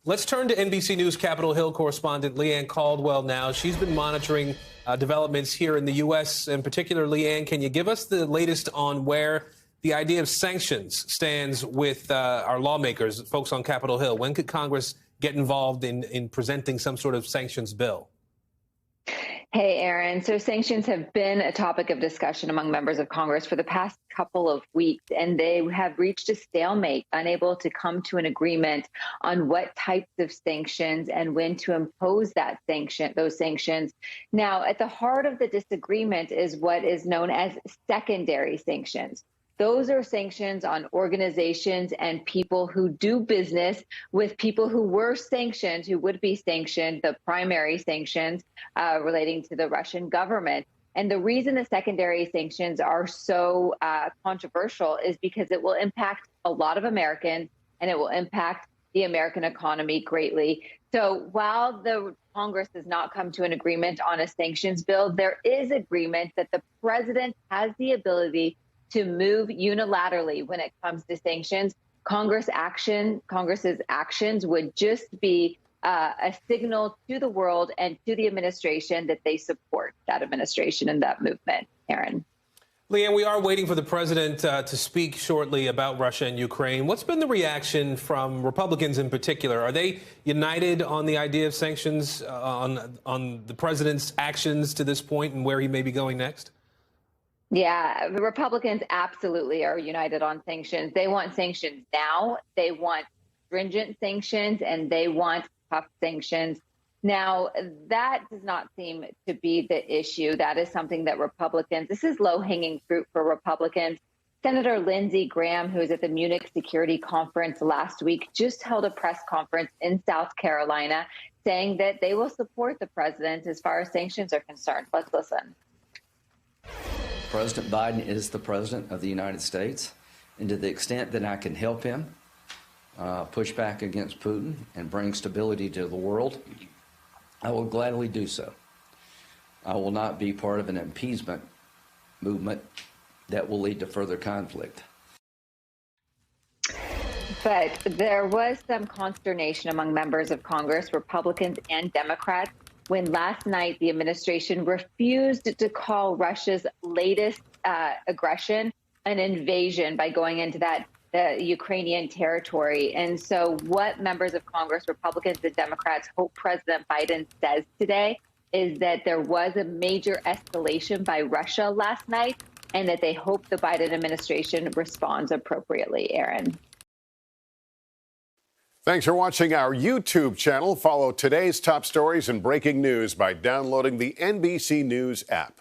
Let's turn to NBC News Capitol Hill correspondent Leigh Caldwell now. She's been monitoring developments here in the U.S. in particular. Leigh, can you give us the latest on where the idea of sanctions stands with our lawmakers, folks on Capitol Hill? When could Congress get involved in presenting some sort of sanctions bill? Hey, Aaron. So sanctions have been a topic of discussion among members of Congress for the past couple of weeks, and they have reached a stalemate, unable to come to an agreement on what types of sanctions and when to impose those sanctions. Now, at the heart of the disagreement is what is known as secondary sanctions. Those are sanctions on organizations and people who do business with people who were sanctioned, who would be sanctioned, the primary sanctions relating to the Russian government. And the reason the secondary sanctions are so controversial is because it will impact a lot of Americans and it will impact the American economy greatly. So while the Congress has not come to an agreement on a sanctions bill, there is agreement that the president has the ability to move unilaterally when it comes to sanctions. Congress's actions would just be a signal to the world and to the administration that they support that administration and that movement. Aaron. Leigh, we are waiting for the president to speak shortly about Russia and Ukraine. What's been the reaction from Republicans in particular? Are they united on the idea of sanctions, on the president's actions to this point and where he may be going next? Yeah, the Republicans absolutely are united on sanctions. They want sanctions now. They want stringent sanctions and they want tough sanctions. Now, that does not seem to be the issue. That is something that this is low-hanging fruit for Republicans. Senator Lindsey Graham, who was at the Munich Security Conference last week, just held a press conference in South Carolina saying that they will support the president as far as sanctions are concerned. Let's listen. President Biden is the president of the United States, and to the extent that I can help him push back against Putin and bring stability to the world, I will gladly do so. I will not be part of an appeasement movement that will lead to further conflict. But there was some consternation among members of Congress, Republicans and Democrats, when last night the administration refused to call Russia's latest aggression an invasion by going into the Ukrainian territory. And so what members of Congress, Republicans and Democrats, hope President Biden says today is that there was a major escalation by Russia last night and that they hope the Biden administration responds appropriately. Aaron. Thanks for watching our YouTube channel. Follow today's top stories and breaking news by downloading the NBC News app.